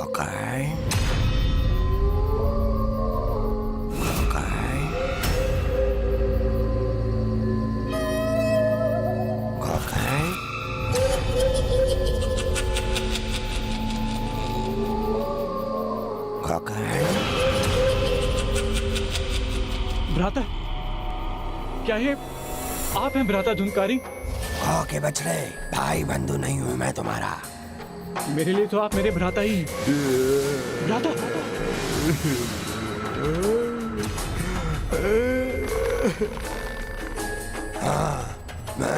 Okay. Okay. Okay. Okay. भ्राता, क्या ये आप हैं भ्राता धुंधकारी? ओके बछड़े, भाई बंधु नहीं हूं मैं तुम्हारा। मेरे लिए तो आप मेरे भ्राता ही हैं। भ्राता, हाँ, मैं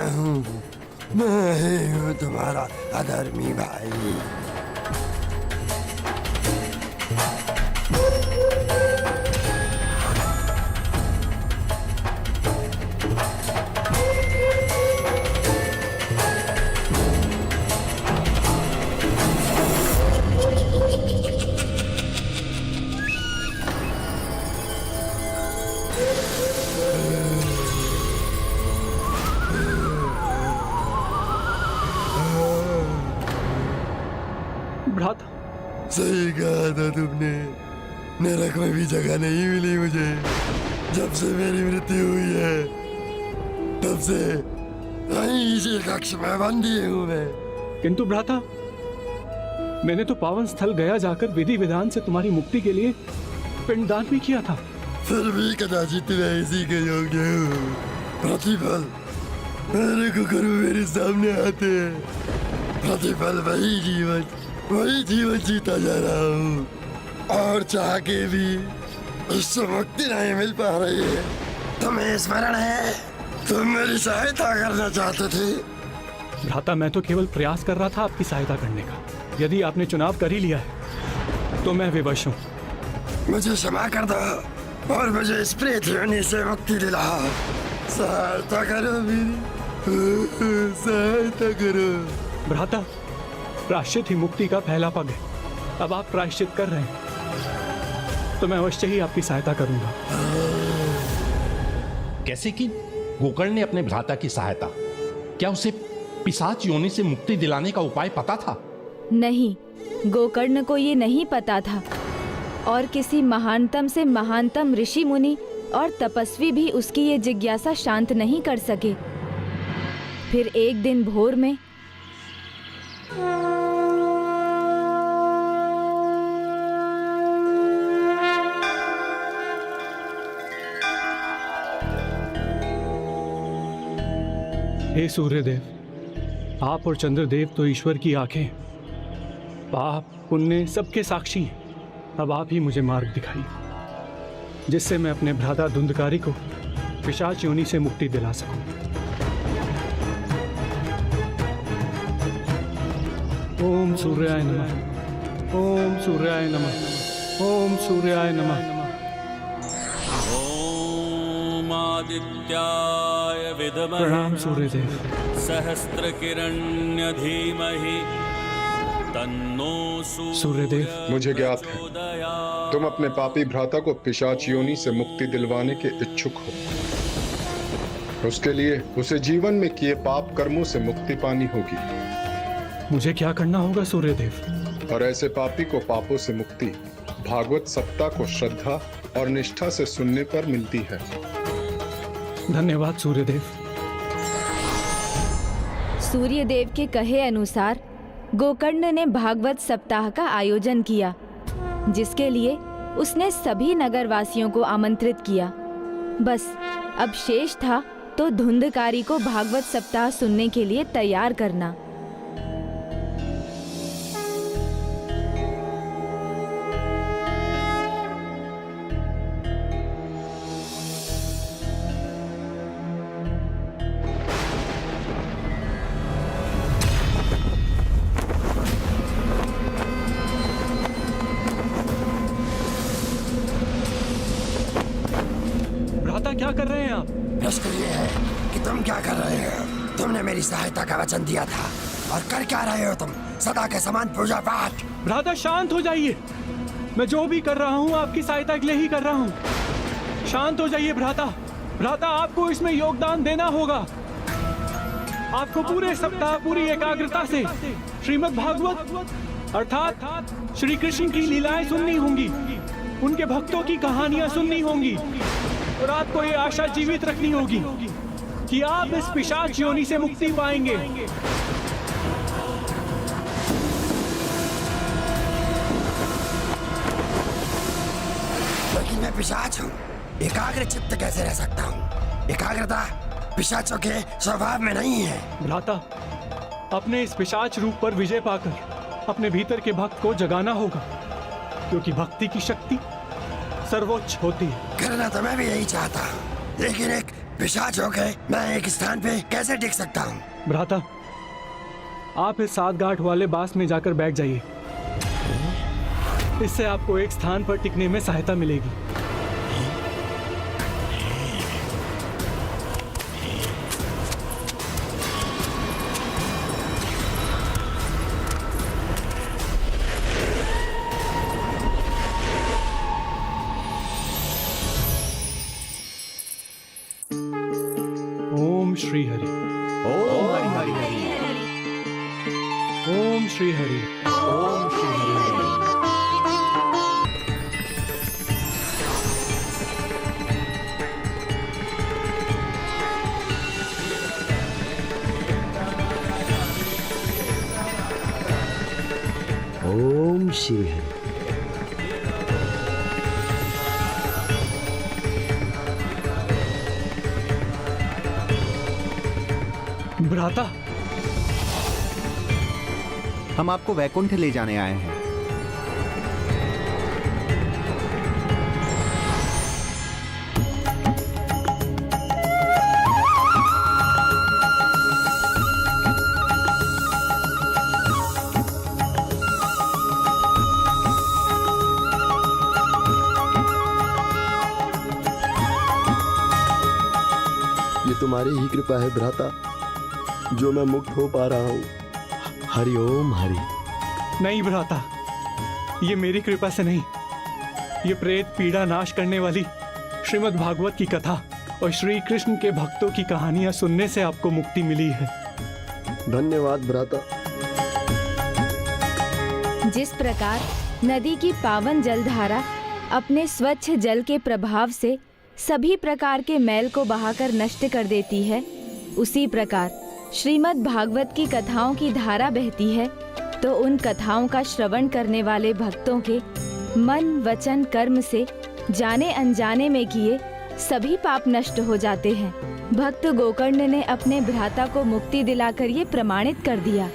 ही हूँ तुम्हारा अधर्मी भाई। भ्राता, सही कहा था तुमने, नरक में भी जगह नहीं मिली मुझे। जब से मेरी मृत्यु हुई है तब से वहीं इसी कक्ष में बंदी हूँ मैं। किंतु भ्राता, मैंने तो पावन स्थल गया जाकर विधि विधान से तुम्हारी मुक्ति के लिए पिंडदान भी किया था। फिर भी कदाचित मैं इसी के योग्य हूँ। प्रतिफल मेरे को करो मेरे सामने आते हैं। प्रतिफल वही जीवन जीता जा रहा हूँ, और चाह के भी इससे मुक्ति नहीं मिल पा रही है। तुम्हें स्मरण है, तुम मेरी सहायता करना चाहते थे। भ्राता, मैं तो केवल प्रयास कर रहा था आपकी सहायता करने का। यदि आपने चुनाव कर ही लिया है तो मैं विवश हूँ। मुझे क्षमा कर दो और मुझे इस प्रेत योनि से मुक्ति दिलाओ। सहायता करो मेरी, सहायता करो। भ्राता, प्रायश्चित ही मुक्ति का पहला पग है। अब आप प्रायश्चित कर रहे हैं तो मैं अवश्य ही आपकी सहायता करूंगा। कैसे की गोकर्ण ने अपने भ्राता की सहायता? क्या उसे पिशाच योनि से मुक्ति दिलाने का उपाय पता था? नहीं, गोकर्ण को ये नहीं पता था, और किसी महानतम से महानतम ऋषि मुनि और तपस्वी भी उसकी ये जिज्ञासा शांत नहीं कर सके। फिर एक दिन भोर में हे सूर्यदेव, आप और चंद्रदेव तो ईश्वर की आंखें, पाप पुण्य सबके साक्षी हैं। अब आप ही मुझे मार्ग दिखाइए, जिससे मैं अपने भ्राता धुंधकारी को पिशाच योनि से मुक्ति दिला सकूं। ओम सूर्याय नमः, ओम सूर्याय नमः, ओम सूर्याय नमः। आदित्याय विद्महे प्रणाम सूर्यदेव। सहस्त्रकिरण्य धीमहि तन्नो सूर्यदेव, मुझे ज्ञात है तुम अपने पापी भ्राता को पिशाच योनि से मुक्ति दिलवाने के इच्छुक हो। उसके लिए उसे जीवन में किए पाप कर्मों से मुक्ति पानी होगी। मुझे क्या करना होगा सूर्यदेव? और ऐसे पापी को पापों से मुक्ति भागवत सप्ताह को श्रद्धा और निष्ठा से सुनने पर मिलती है। धन्यवाद सूर्यदेव। सूर्यदेव के कहे अनुसार गोकर्ण ने भागवत सप्ताह का आयोजन किया, जिसके लिए उसने सभी नगरवासियों को आमंत्रित किया। बस अब शेष था तो धुंधकारी को भागवत सप्ताह सुनने के लिए तैयार करना। क्या कर रहे हैं आप? प्रश्न ये है कि तुम क्या कर रहे हो? तुमने मेरी सहायता का वचन दिया था और कर क्या रहे हो तुम? सदा के समान पूजा पाठ। भ्राता शांत हो जाइए। मैं जो भी कर रहा हूँ आपकी सहायता के लिए ही कर रहा हूँ। शांत हो जाइए भ्राता। भ्राता आपको इसमें योगदान देना होगा। आपको पूरे सप्ताह पूरी एकाग्रता से श्रीमद् भागवत अर्थात श्री कृष्ण की लीलाएं सुननी होंगी, उनके भक्तों की कहानियां सुननी होंगी, और आपको ये आशा जीवित रखनी होगी कि आप इस पिशाच योनि से मुक्ति पाएंगे। लेकिन मैं पिशाच हूँ, एकाग्र चित्त कैसे रह सकता हूँ? एकाग्रता पिशाचों के स्वभाव में नहीं है। भ्राता, अपने इस पिशाच रूप पर विजय पाकर अपने भीतर के भक्त को जगाना होगा, क्योंकि भक्ति की शक्ति सर्वोच्च होती है। करना तो मैं भी यही चाहता हूँ, लेकिन एक पिशाच होके मैं एक स्थान पे कैसे टिक सकता हूँ? भ्राता, आप इस 7 गांठ वाले बास में जाकर बैठ जाइए। इससे आपको एक स्थान पर टिकने में सहायता मिलेगी। ओम श्री हरि। ओम हरि हरि। ओम श्री हरि। ओम श्री हरि। ओम श्री हरि। भ्राता, हम आपको वैकुंठ ले जाने आए हैं। ये तुम्हारी ही कृपा है भ्राता, जो मैं मुक्त हो पा रहा हूँ। हरि ओम हरि। नहीं भ्राता, ये मेरी कृपा से नहीं, ये प्रेत पीड़ा नाश करने वाली श्रीमद् भागवत की कथा और श्री कृष्ण के भक्तों की कहानियां सुनने से आपको मुक्ति मिली है। धन्यवाद भ्राता। जिस प्रकार नदी की पावन जलधारा अपने स्वच्छ जल के प्रभाव से सभी प्रकार के मैल को बहाकर नष्ट कर देती है, उसी प्रकार श्रीमद् भागवत की कथाओं की धारा बहती है तो उन कथाओं का श्रवण करने वाले भक्तों के मन वचन कर्म से जाने अनजाने में किए सभी पाप नष्ट हो जाते हैं। भक्त गोकर्ण ने अपने भ्राता को मुक्ति दिलाकर ये प्रमाणित कर दिया।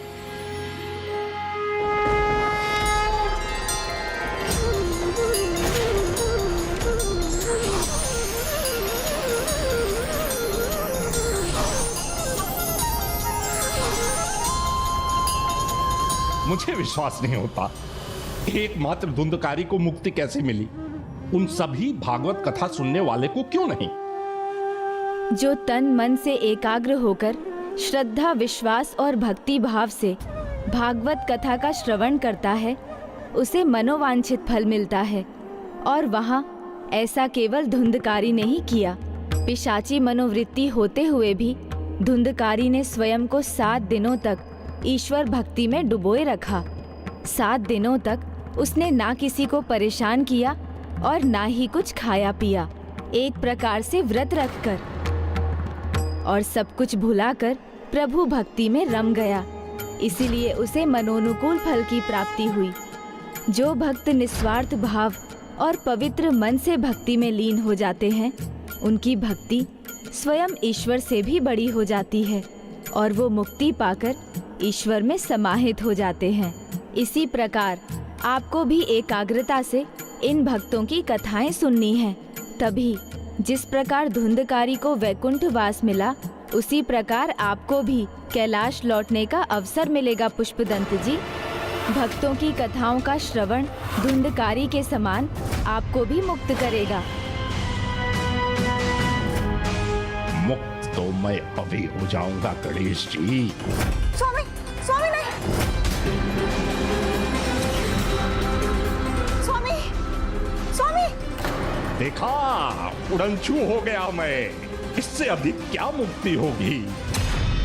मुझे विश्वास नहीं होता, एकमात्र धुंधकारी को मुक्ति कैसे मिली? उन सभी भागवत कथा सुनने वाले को क्यों नहीं? जो तन मन से एकाग्र होकर श्रद्धा विश्वास और भक्ति भाव से भागवत कथा का श्रवण करता है, उसे मनोवांछित फल मिलता है। और वहाँ ऐसा केवल धुंधकारी ने ही किया। पिशाची मनोवृत्ति होते हुए भी धुंधकारी ने स्वयं को 7 दिनों तक ईश्वर भक्ति में डुबोए रखा। 7 दिनों तक उसने ना किसी को परेशान किया और ना ही कुछ खाया पिया, एक प्रकार से व्रत रखकर, और सब कुछ भुलाकर प्रभु भक्ति में रम गया। इसीलिए उसे मनोनुकूल फल की प्राप्ति हुई। जो भक्त निस्वार्थ भाव और पवित्र मन से भक्ति में लीन हो जाते हैं, उनकी भक्ति स्वयं ईश्वर से भी बड़ी हो जाती है और वो मुक्ति पाकर ईश्वर में समाहित हो जाते हैं। इसी प्रकार आपको भी एकाग्रता से इन भक्तों की कथाएं सुननी हैं। तभी जिस प्रकार धुंधकारी को वैकुंठ वास मिला, उसी प्रकार आपको भी कैलाश लौटने का अवसर मिलेगा। पुष्पदंत जी, भक्तों की कथाओं का श्रवण धुंधकारी के समान आपको भी मुक्त करेगा। मुक्त तो मैं अभी हो जाऊंगा गणेश जी। स्वामी, स्वामी नहीं। स्वामी, स्वामी। देखा, उड़नछू हो गया मैं। इससे अधिक क्या मुक्ति होगी?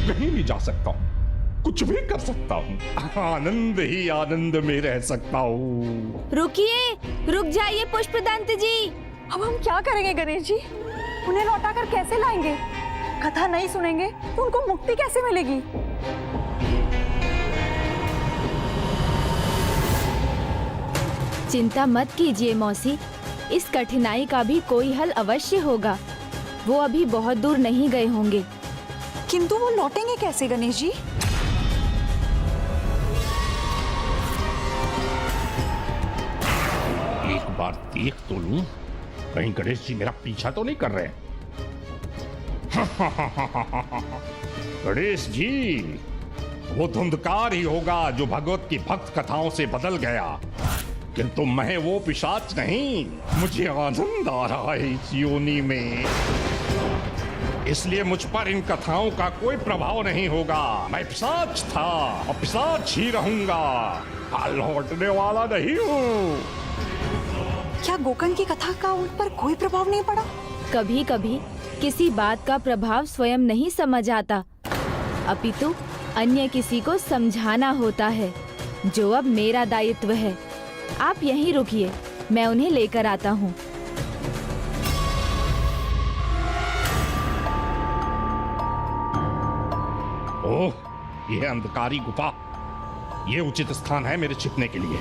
कहीं भी जा सकता हूँ, कुछ भी कर सकता हूँ, आनंद ही आनंद में रह सकता हूँ। रुकिए, रुक जाइए पुष्पदंत जी। अब हम क्या करेंगे गणेश जी? उन्हें लौटाकर कैसे लाएंगे? कथा नहीं सुनेंगे तो उनको मुक्ति कैसे मिलेगी? चिंता मत कीजिए मौसी, इस कठिनाई का भी कोई हल अवश्य होगा। वो अभी बहुत दूर नहीं गए होंगे। किंतु वो लौटेंगे कैसे गणेश जी? एक बार देख तो लूं, कहीं गणेश जी मेरा पीछा तो नहीं कर रहे। गणेश जी, वो धुंधकार ही होगा जो भगवत की भक्त कथाओं से बदल गया, किंतु मैं वो पिशाच नहीं। मुझे आनंद आ रहा है इस योनि में, इसलिए मुझ पर इन कथाओं का कोई प्रभाव नहीं होगा। मैं पिशाच था और पिशाच ही रहूंगा, लौटने वाला नहीं हूँ। क्या गोकर्ण की कथा का उन पर कोई प्रभाव नहीं पड़ा? कभी कभी किसी बात का प्रभाव स्वयं नहीं समझ आता, अपितु अन्य किसी को समझाना होता है, जो अब मेरा दायित्व है। आप यहीं रुकिए, मैं उन्हें लेकर आता हूँ। ओह, यह अंधकारी गुफा, ये उचित स्थान है मेरे छिपने के लिए।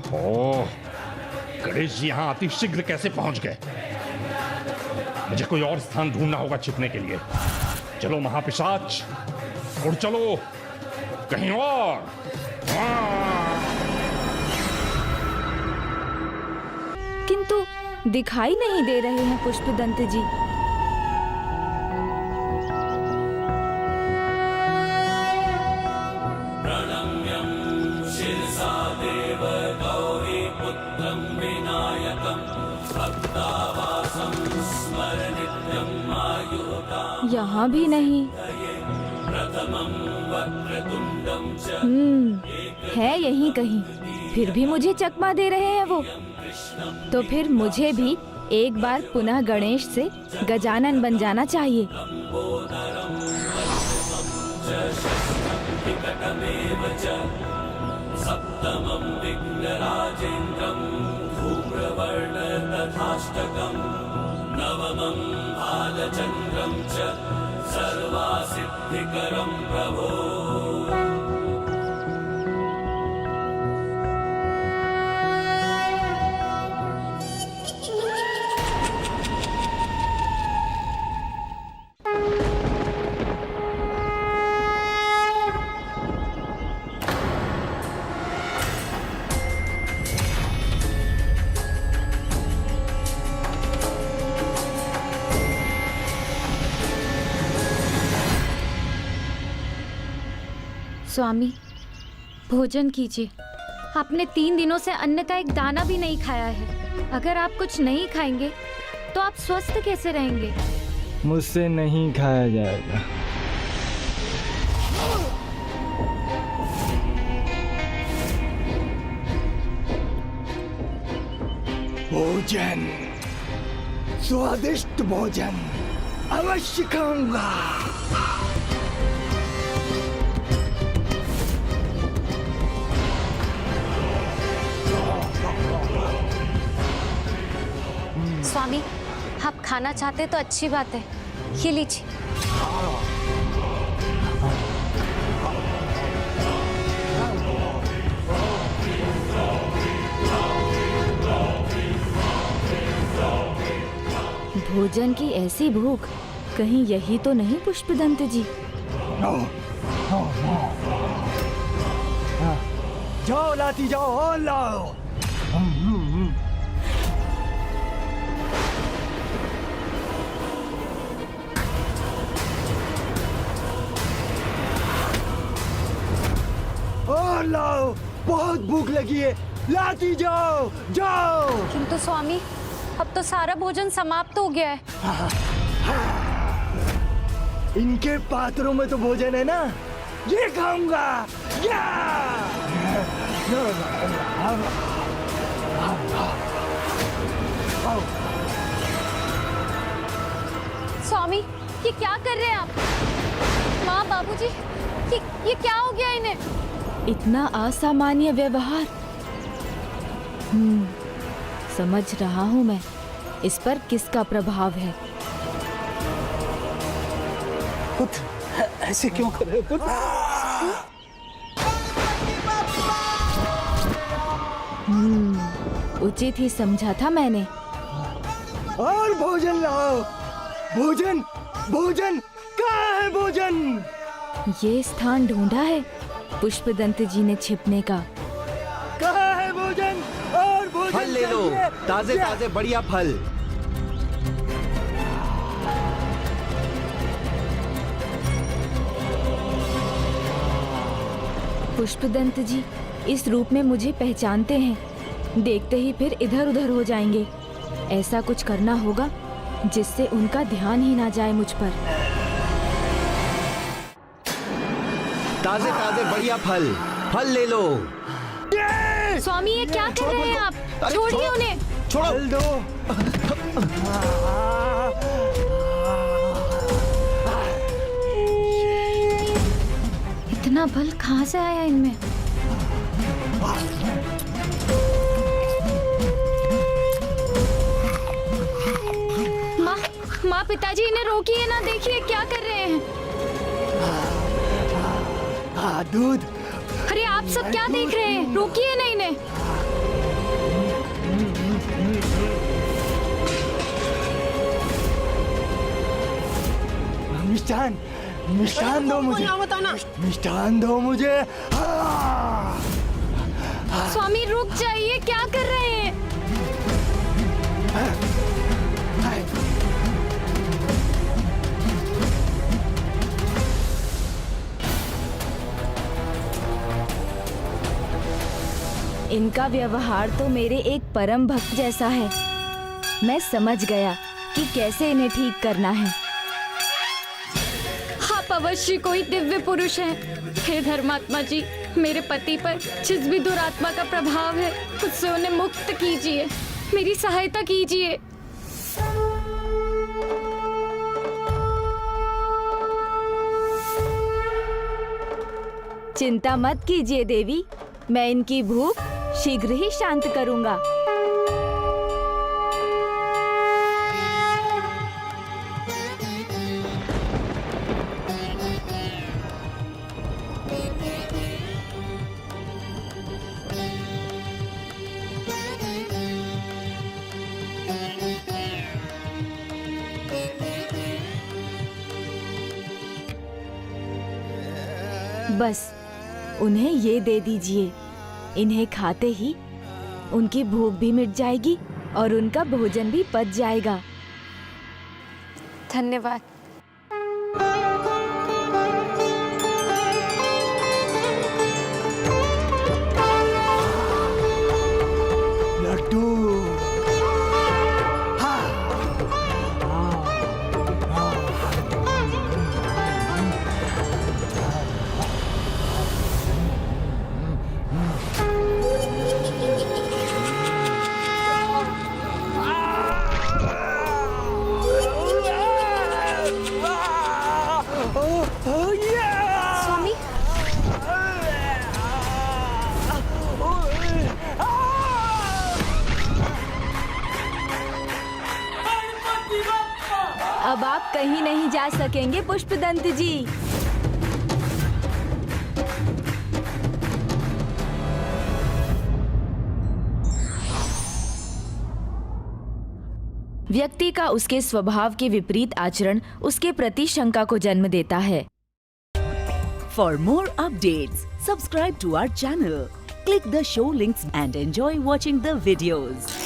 ओह, गणेश जी यहाँ अति शीघ्र कैसे पहुंच गए? मुझे कोई और स्थान ढूंढना होगा छिपने के लिए। चलो महापिशाच, उड़ चलो कहीं और। किंतु दिखाई नहीं दे रहे हैं पुष्पदंत जी। प्रणम्यं शिरसा देव गौरी पुत्रं विनायकं भक्तावासं स्मर नित्यं आयुर्दां। यहाँ भी नहीं। प्रथमं वक्रतुण्डं च है यहीं कहीं, फिर भी मुझे चकमा दे रहे हैं वो। तो फिर मुझे भी एक बार पुनः गणेश से गजानन बन जाना चाहिए। विकटमेव च सप्तमं विघ्नराजेन्द्रं धूम्रवर्ण तथाष्टकं नवमं भालचन्द्रं च सर्वासिद्धिकरं प्रभो। स्वामी, भोजन कीजिए। आपने 3 दिनों से अन्न का एक दाना भी नहीं खाया है। अगर आप कुछ नहीं खाएंगे तो आप स्वस्थ कैसे रहेंगे? मुझसे नहीं खाया जाएगा। भोजन, स्वादिष्ट भोजन अवश्य खाऊंगा। स्वामी, आप खाना चाहते तो अच्छी बात है, ये लीजिए। भोजन की ऐसी भूख, कहीं यही तो नहीं पुष्पदंत जी? जाओ लाती जाओ, और लाओ। और लाओ, बहुत भूख लगी है, लाती जाओ, जाओ। किंतु स्वामी, अब तो सारा भोजन समाप्त हो गया है। इनके पात्रों में तो भोजन है ना, ये खाऊंगा। या! स्वामी, ये क्या कर रहे हैं आप? माँ, बाबूजी, ये क्या हो गया इन्हें? इतना असामान्य व्यवहार। समझ रहा हूँ मैं इस पर किसका प्रभाव है। पुत्र, ऐसे क्यों कर रहे हो पुत्र? उचित ही समझा था मैंने। और भोजन लाओ। भोजन, भोजन, कहाँ है भोजन? ये स्थान ढूंढा है पुष्पदंत जी ने छिपने का। कहाँ है भोजन? और भोजन फल ले लो, चाहिए। ताजे ताजे बढ़िया फल। पुष्पदंत जी इस रूप में मुझे पहचानते हैं, देखते ही फिर इधर उधर हो जाएंगे। ऐसा कुछ करना होगा जिससे उनका ध्यान ही ना जाए मुझ पर। ताजे ताजे बढ़िया फल, फल ले लो। स्वामी, ये क्या कर रहे हैं आप? छोड़िए उन्हें। छोड़ो। फल दो। इतना बल कहाँ से आया इनमें? माँ, पिताजी, इन्हें रोकिए ना, देखिए क्या कर रहे हैं। दूध। अरे आप सब क्या देख रहे हैं? रोकिए ना इन्हें। मिष्ठान, मिष्ठान दो मुझे। मिष्ठान दो मुझे। स्वामी रुक जाइए, क्या कर रहे हैं? इनका व्यवहार तो मेरे एक परम भक्त जैसा है। मैं समझ गया कि कैसे इन्हें ठीक करना है। आप अवश्य कोई दिव्य पुरुष हैं। हे धर्मात्मा जी, मेरे पति पर जिस भी दुरात्मा का प्रभाव है उससे उन्हें मुक्त कीजिए, मेरी सहायता कीजिए। चिंता मत कीजिए देवी, मैं इनकी भूख शीघ्र ही शांत करूंगा। बस उन्हें ये दे दीजिए। इन्हें खाते ही उनकी भूख भी मिट जाएगी और उनका भोजन भी पच जाएगा। धन्यवाद। लड्डू। स्वामी, अब आप कहीं नहीं जा सकेंगे पुष्पदंत जी। व्यक्ति का उसके स्वभाव के विपरीत आचरण उसके प्रति शंका को जन्म देता है। For more updates, subscribe to our channel, click the show links and enjoy watching the videos.